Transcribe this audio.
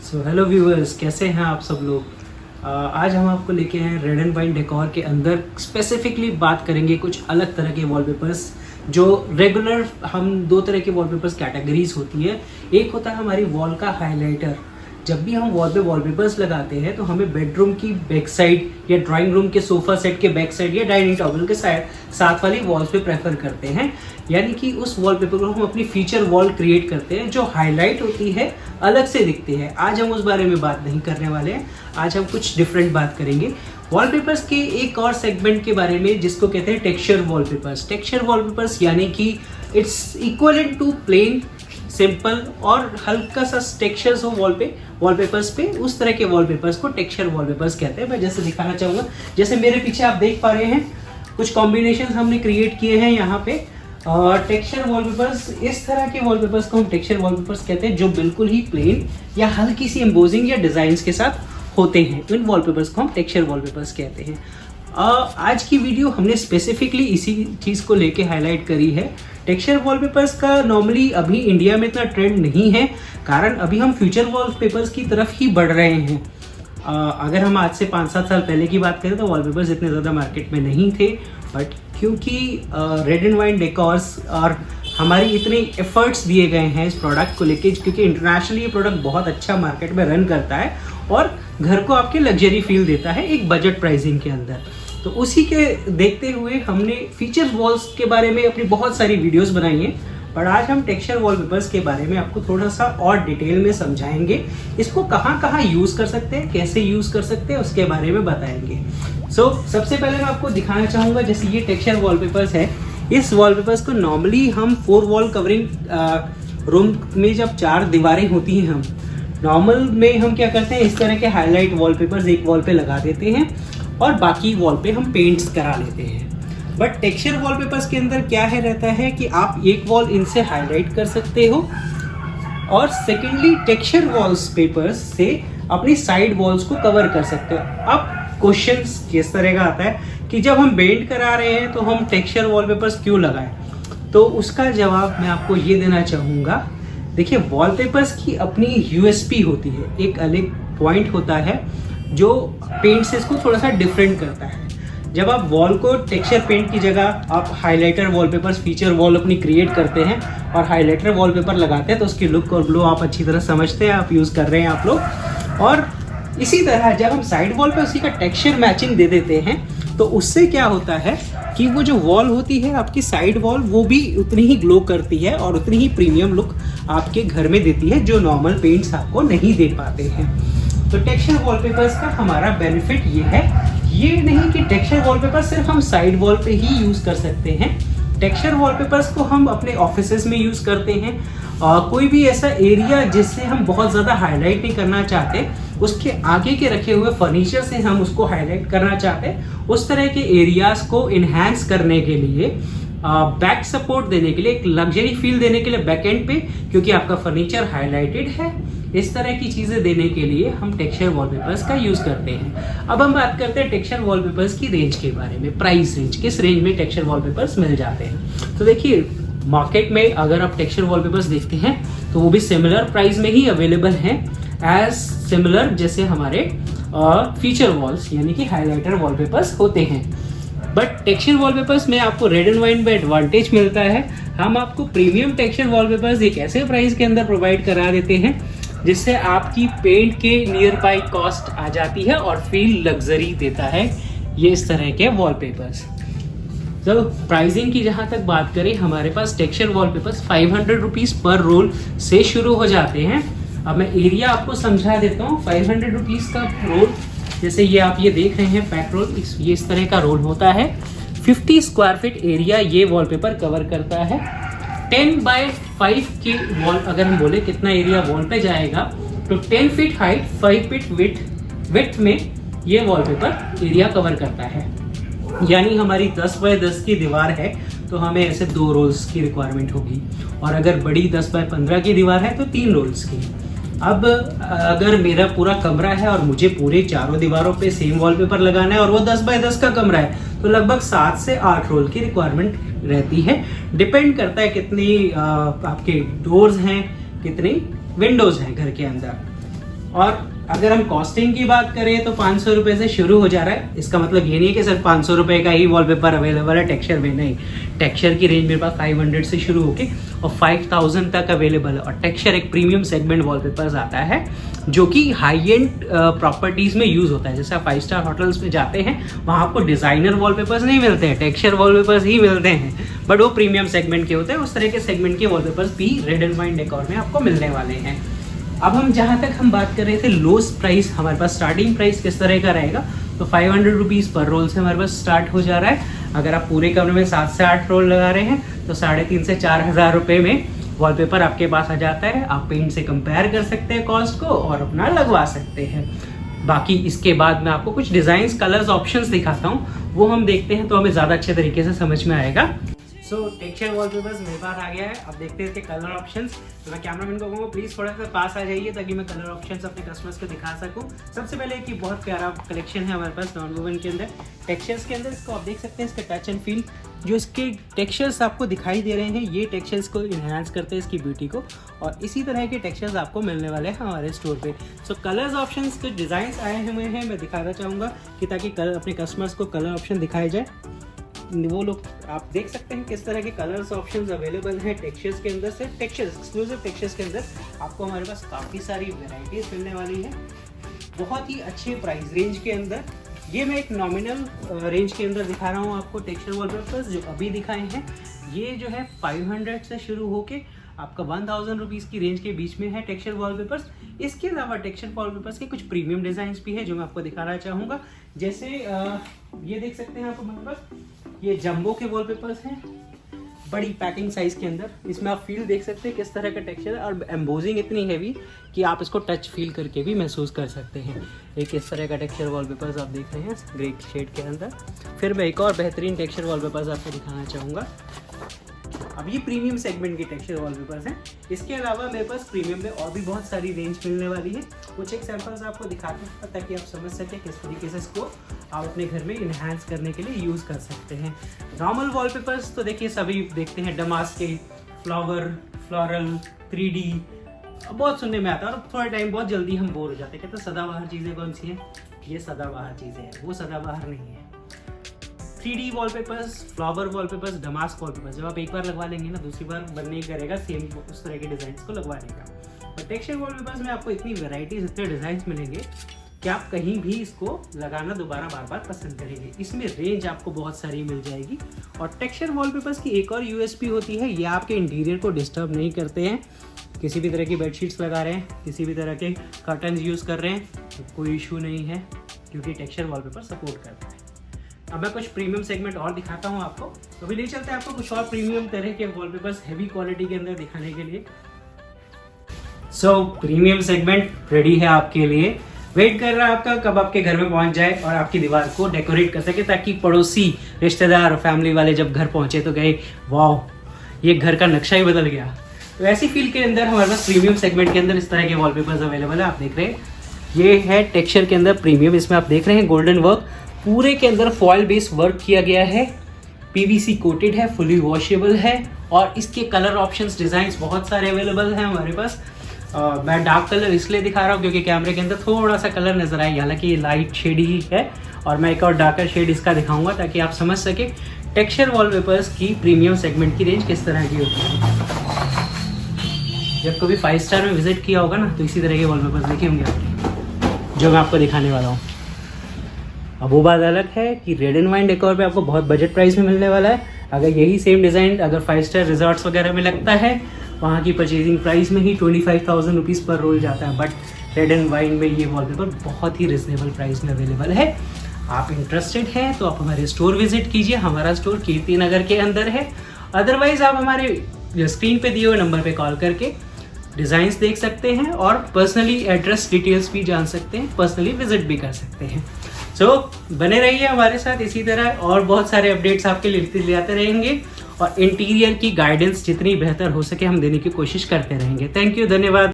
So hello viewers, कैसे हैं आप सब लोग। आज हम आपको लेके हैं रेड एंड वाइन डेकोर के अंदर स्पेसिफिकली बात करेंगे कुछ अलग तरह के वॉलपेपर्स। जो रेगुलर हम दो तरह के वॉलपेपर्स कैटेगरीज होती है। एक होता है हमारी वॉल का हाइलाइटर। जब भी हम वॉल पे वॉलपेपर्स लगाते हैं तो हमें बेडरूम की बैक साइड या ड्राइंग रूम के सोफा सेट के बैक साइड या डाइनिंग टेबल के साथ वाली वॉल्स पे प्रेफर करते हैं। यानी कि उस वॉलपेपर को हम अपनी फीचर वॉल क्रिएट करते हैं जो हाईलाइट होती है, अलग से दिखती है। आज हम उस बारे में बात नहीं करने वाले हैं। आज हम कुछ डिफरेंट बात करेंगे वॉलपेपर्स के एक और सेगमेंट के बारे में जिसको कहते हैं टेक्सचर वॉलपेपर्स। टेक्सचर वॉलपेपर्स यानी कि it's equivalent to plain simple और हल्का सा टेक्सचर्स हो वॉलपेपर्स पे, उस तरह के वॉलपेपर्स को टेक्सचर वॉलपेपर्स कहते हैं। मैं जैसे दिखाना चाहूँगा, जैसे मेरे पीछे आप देख पा रहे हैं कुछ कॉम्बिनेशन हमने क्रिएट किए हैं यहाँ पे। टेक्सचर वॉलपेपर्स, इस तरह के वॉलपेपर्स को हम टेक्सचर वॉलपेपर्स कहते हैं जो बिल्कुल ही प्लेन या हल्की सी एम्बोजिंग या डिजाइन्स के साथ होते हैं। इन वॉलपेपर्स को हम टेक्सचर वॉलपेपर्स कहते हैं। आज की वीडियो हमने स्पेसिफिकली इसी चीज़ को लेके हाईलाइट करी है। टेक्सचर वॉलपेपर्स का नॉर्मली अभी इंडिया में इतना ट्रेंड नहीं है, कारण अभी हम फ्यूचर वॉलपेपर्स की तरफ ही बढ़ रहे हैं। अगर हम आज से 5-7 साल पहले की बात करें तो वॉलपेपर्स इतने ज़्यादा मार्केट में नहीं थे, बट क्योंकि रेड एंड वाइन डेकोर्स और हमारी इतने एफर्ट्स दिए गए हैं इस प्रोडक्ट को लेके, क्योंकि इंटरनेशनली ये प्रोडक्ट बहुत अच्छा मार्केट में रन करता है और घर को आपके लग्जरी फील देता है एक बजट प्राइसिंग के अंदर। तो उसी के देखते हुए हमने फीचर वॉल्स के बारे में अपनी बहुत सारी वीडियोस बनाई हैं, पर आज हम टेक्सचर वॉलपेपर्स के बारे में आपको थोड़ा सा और डिटेल में समझाएंगे। इसको कहाँ कहाँ यूज़ कर सकते हैं, कैसे यूज़ कर सकते हैं, उसके बारे में बताएंगे। सबसे पहले मैं आपको दिखाना चाहूँगा, जैसे ये टेक्सचर वॉलपेपर्स है। इस वॉलपेपर्स को नॉर्मली हम 4 वॉल कवरिंग रूम में जब 4 दीवारें होती हैं, हम नॉर्मल में हम क्या करते हैं, इस तरह के हाईलाइट वॉलपेपर्स एक वॉल पे लगा देते हैं और बाकी वॉल पे हम पेंट्स करा लेते हैं। बट टेक्सचर वॉलपेपर्स के अंदर क्या है रहता है कि आप एक वॉल इनसे हाईलाइट कर सकते हो और सेकेंडली टेक्सचर वॉलपेपर्स से अपनी साइड वॉल्स को कवर कर सकते हो। अब क्वेश्चन किस तरह का आता है कि जब हम पेंट करा रहे हैं तो हम टेक्सचर वॉलपेपर्स क्यों लगाएं, तो उसका जवाब मैं आपको ये देना चाहूँगा। देखिए, वॉलपेपर्स की अपनी यूएसपी होती है, एक अलग पॉइंट होता है जो पेंट से इसको थोड़ा सा डिफरेंट करता है। जब आप वॉल को टेक्सचर पेंट की जगह आप हाइलाइटर वॉलपेपर्स फीचर वॉल अपनी क्रिएट करते हैं और हाइलाइटर वॉलपेपर लगाते हैं तो उसकी लुक और ग्लो आप अच्छी तरह समझते हैं, आप यूज़ कर रहे हैं आप लोग। और इसी तरह जब हम साइड वॉल पे उसी का टेक्सचर मैचिंग दे देते हैं तो उससे क्या होता है कि वो जो वॉल होती है आपकी साइड वॉल, वो भी उतनी ही ग्लो करती है और उतनी ही प्रीमियम लुक आपके घर में देती है जो नॉर्मल पेंट्स आपको नहीं दे पाते हैं। तो टेक्सचर वॉलपेपर्स का हमारा बेनिफिट ये है, ये नहीं कि टेक्सचर वॉलपेपर सिर्फ हम साइड वॉल पे ही यूज़ कर सकते हैं। टेक्सचर वॉलपेपर्स को हम अपने ऑफिसेज में यूज़ करते हैं। कोई भी ऐसा एरिया जिससे हम बहुत ज़्यादा हाईलाइट नहीं करना चाहते, उसके आगे के रखे हुए फर्नीचर से हम उसको हाईलाइट करना चाहते हैं, उस तरह के एरियाज को इन्हांस करने के लिए, बैक सपोर्ट देने के लिए, एक लग्जरी फील देने के लिए बैक एंड पे, क्योंकि आपका फर्नीचर हाईलाइटेड है, इस तरह की चीज़ें देने के लिए हम टेक्सचर वॉलपेपर्स का यूज़ करते हैं। अब हम बात करते हैं टेक्सचर वॉलपेपर्स की रेंज के बारे में, प्राइस रेंज, किस रेंज में टेक्सचर वॉलपेपर्स मिल जाते हैं। तो देखिए, मार्केट में अगर आप टेक्सचर वॉलपेपर्स देखते हैं तो वो भी सिमिलर प्राइस में ही अवेलेबल हैं एज सिमिलर जैसे हमारे फीचर वॉल्स यानी कि हाइलाइटर वॉलपेपर्स होते हैं। बट टेक्सचर वॉलपेपर्स में आपको रेड एंड वाइन में एडवांटेज मिलता है। हम आपको प्रीमियम टेक्सचर वॉलपेपर्स एक ऐसे प्राइस के अंदर प्रोवाइड करा देते हैं जिससे आपकी पेंट के नियर बाई कॉस्ट आ जाती है और फील लग्जरी देता है ये इस तरह के वॉलपेपर्स। तो प्राइसिंग की जहाँ तक बात करें, हमारे पास टेक्सचर वॉलपेपर्स 500 रुपीज़ पर रोल से शुरू हो जाते हैं। अब मैं एरिया आपको समझा देता हूँ। 500 रुपीज़ का रोल, जैसे ये आप ये देख रहे हैं पैक रोल, ये इस तरह का रोल होता है। 50 स्क्वायर फीट एरिया ये वॉलपेपर कवर करता है। 10 बाय 5 की वॉल, अगर हम बोले कितना एरिया वॉल पे जाएगा, तो 10 फीट हाइट 5 फीट विड्थ में ये वॉलपेपर एरिया कवर करता है। यानी हमारी 10 बाय 10 की दीवार है तो हमें ऐसे 2 रोल्स की रिक्वायरमेंट होगी, और अगर बड़ी 10 बाय 15 की दीवार है तो 3 रोल्स की। अब अगर मेरा पूरा कमरा है और मुझे पूरे चारों दीवारों पे सेम वॉलपेपर लगाना है और वो 10 बाय 10 का कमरा है, तो लगभग 7 से 8 रोल की रिक्वायरमेंट रहती है। डिपेंड करता है कितनी आपके डोर्स हैं, कितनी विंडोज हैं घर के अंदर। और अगर हम कॉस्टिंग की बात करें तो 500 रुपये से शुरू हो जा रहा है। इसका मतलब ये नहीं है कि सिर्फ 500 रुपये का ही वॉलपेपर अवेलेबल है टेक्सचर में, नहीं। टेक्सचर की रेंज मेरे पास 500 से शुरू होके और 5000 तक अवेलेबल है। और टेक्सचर एक प्रीमियम सेगमेंट वॉलपेपर्स आता है जो कि हाई एंड प्रॉपर्टीज में यूज होता है। जैसे आप 5 स्टार होटल्स में जाते हैं, वहाँ आपको डिजाइनर वॉलपेपर्स नहीं मिलते हैं, टेक्सचर वॉलपेपर्स ही मिलते हैं, बट वो प्रीमियम सेगमेंट के होते हैं। उस तरह के सेगमेंट के वॉलपेपर्स भी रेड एंड वाइन डेकोर में आपको मिलने वाले हैं। अब हम जहाँ तक हम बात कर रहे थे लोस्ट प्राइस, हमारे पास स्टार्टिंग प्राइस किस तरह का रहेगा, तो 500 रुपीज़ पर रोल से हमारे पास स्टार्ट हो जा रहा है। अगर आप पूरे कमरे में 7 से 8 रोल लगा रहे हैं तो 3,500 से 4,000 रुपये में वॉलपेपर आपके पास आ जाता है। आप पेंट से कंपेयर कर सकते हैं कॉस्ट को और अपना लगवा सकते हैं। बाकी इसके बाद मैं आपको कुछ डिज़ाइंस, कलर्स, ऑप्शंस दिखाता हूँ, वो हम देखते हैं तो हमें ज़्यादा अच्छे तरीके से समझ में आएगा। सो टेक्सचर वॉलपेपर्स मेरे पास आ गया है। अब देखते हैं इसके कलर ऑप्शंस। तो मैं कैमरामैन को कहूँगा प्लीज़ थोड़ा सा पास आ जाइए ताकि मैं कलर ऑप्शंस अपने कस्टमर्स को दिखा सकूँ। सबसे पहले कि बहुत प्यारा कलेक्शन है हमारे पास नॉन वोवन के अंदर। टेक्सचर्स के अंदर इसको आप देख सकते हैं, इसका टच एंड फील, जो इसके टेक्सचर्स आपको दिखाई दे रहे हैं, ये टेक्सचर्स को इन्हांस करते हैं इसकी ब्यूटी को, और इसी तरह के टेक्सचर्स आपको मिलने वाले हैं हमारे स्टोर पे। सो कलर्स ऑप्शंस के डिज़ाइंस आए हुए हैं, मैं दिखाना चाहूँगा कि ताकि अपने कस्टमर्स को कलर ऑप्शन दिखाए जाए। वो लोग आप देख सकते हैं किस तरह के कलर्स ऑप्शंस अवेलेबल हैं टेक्सचर्स के अंदर। से टेक्सचर्स, एक्सक्लूसिव टेक्सचर्स के अंदर आपको हमारे पास काफ़ी सारी वैरायटीज मिलने वाली है, बहुत ही अच्छे प्राइस रेंज के अंदर। ये मैं एक नॉमिनल रेंज के अंदर दिखा रहा हूँ आपको टेक्सचर वॉलपेपर्स जो अभी दिखाए हैं। ये जो है 500 से शुरू होके आपका 1000 रुपीज़ की रेंज के बीच में है टेक्सचर वॉलपेपर्स। इसके अलावा टेक्सचर वॉलपेपर्स के कुछ प्रीमियम डिज़ाइंस भी है जो मैं आपको दिखाना चाहूँगा। जैसे ये देख सकते हैं आप हमारे पास, ये जंबो के वॉलपेपर्स हैं, बड़ी पैकिंग साइज के अंदर। इसमें आप फील देख सकते हैं किस तरह का टेक्सचर है, और एम्बोजिंग इतनी हैवी कि आप इसको टच फील करके भी महसूस कर सकते हैं। एक इस तरह का टेक्सचर वॉलपेपर्स आप देख रहे हैं ग्रे शेड के अंदर। फिर मैं एक और बेहतरीन टेक्सचर वॉलपेपर्स आपको दिखाना चाहूँगा। अब ये प्रीमियम सेगमेंट के टेक्सचर वॉलपेपर्स हैं। इसके अलावा मेरे पास प्रीमियम में और भी बहुत सारी रेंज मिलने वाली है। कुछ एक सैम्पल्स आपको दिखाते हैं ताकि आप समझ सकें किस तरीके से इसको आप अपने घर में इन्हांस करने के लिए यूज़ कर सकते हैं। नॉर्मल वॉलपेपर्स तो देखिए सभी देखते हैं, डमास्क के, फ्लावर, फ्लोरल, 3D, बहुत सुनने में आता है और थोड़ा टाइम बहुत जल्दी हम बोर हो जाते हैं। कहते हैं सदाबहार चीज़ें कौन सी हैं, ये सदाबहार चीज़ें हैं, वो सदाबहार नहीं है। 3D wallpapers, flower wallpapers, damask wallpapers जब आप एक बार लगवा लेंगे ना, दूसरी बार मन नहीं करेगा सेम उस तरह के डिज़ाइन को लगवाने का। और टेक्सचर वॉलपेपर्स में आपको इतनी वेराइटीज, इतने डिज़ाइन मिलेंगे कि आप कहीं भी इसको लगाना दोबारा बार बार पसंद करेंगे। इसमें रेंज आपको बहुत सारी मिल जाएगी। और टेक्सचर वॉलपेपर्स की एक और USP होती है, ये आपके इंटीरियर को डिस्टर्ब नहीं करते हैं। किसी भी तरह की बेडशीट्स लगा रहे हैं, किसी भी तरह के कर्टन्स यूज़ कर रहे हैं, तो कोई इशू नहीं है क्योंकि टेक्सचर वॉलपेपर सपोर्ट करता है। अब मैं कुछ प्रीमियम सेगमेंट और दिखाता हूँ आपको, तो अभी ले चलते हैं आपको कुछ और प्रीमियम तरह के वॉलपेपर्स हैवी क्वालिटी के अंदर दिखाने के लिए। सो प्रीमियम सेगमेंट रेडी है आपके लिए, वेट कर रहा है आपका कब आपके घर में पहुंच जाए और आपकी दीवार को डेकोरेट कर सके, ताकि पड़ोसी, रिश्तेदार, फैमिली वाले जब घर पहुंचे तो कहे वाह ये घर का नक्शा ही बदल गया। तो ऐसी फील के अंदर हमारे पास प्रीमियम सेगमेंट के अंदर इस तरह के वॉलपेपर्स अवेलेबल है। आप देख रहे हैं ये है टेक्सचर के अंदर प्रीमियम, इसमें आप देख रहे हैं गोल्डन वर्क, पूरे के अंदर फॉयल बेस्ड वर्क किया गया है, PVC कोटेड है, फुली वॉशेबल है, और इसके कलर ऑप्शंस, डिज़ाइंस बहुत सारे अवेलेबल हैं हमारे पास। मैं डार्क कलर इसलिए दिखा रहा हूँ क्योंकि कैमरे के अंदर थोड़ा सा कलर नजर आए, हालांकि ये लाइट शेड ही है, और मैं एक और डार्कर शेड इसका दिखाऊंगा ताकि आप समझ सके टेक्सचर वॉलपेपर्स की प्रीमियम सेगमेंट की रेंज किस तरह की होती है। जब कभी 5 स्टार में विजिट किया होगा ना, तो इसी तरह के वॉलपेपर्स देखे होंगे आपने जो मैं आपको दिखाने वाला हूँ। अब वो बात अलग है कि रेड एंड वाइन डेकोर पे आपको बहुत बजट प्राइस में मिलने वाला है। अगर यही सेम डिज़ाइन अगर 5 स्टार रिजॉर्ट्स वगैरह में लगता है, वहाँ की परचेजिंग प्राइस में ही 25,000 रुपीज़ पर रोल जाता है, बट रेड एंड वाइन में ये वॉलपेपर बहुत ही रिजनेबल प्राइस में अवेलेबल है। आप इंटरेस्टेड हैं तो आप हमारे स्टोर विजिट कीजिए। हमारा स्टोर कीर्ति नगर के अंदर है। अदरवाइज आप हमारे स्क्रीन पे दिए हुए नंबर पे कॉल करके डिज़ाइंस देख सकते हैं और पर्सनली एड्रेस डिटेल्स भी जान सकते हैं, पर्सनली विजिट भी कर सकते हैं। सो बने रहिए हमारे साथ इसी तरह, और बहुत सारे अपडेट्स आपके लिए लाते रहेंगे, और इंटीरियर की गाइडेंस जितनी बेहतर हो सके हम देने की कोशिश करते रहेंगे। थैंक यू, धन्यवाद।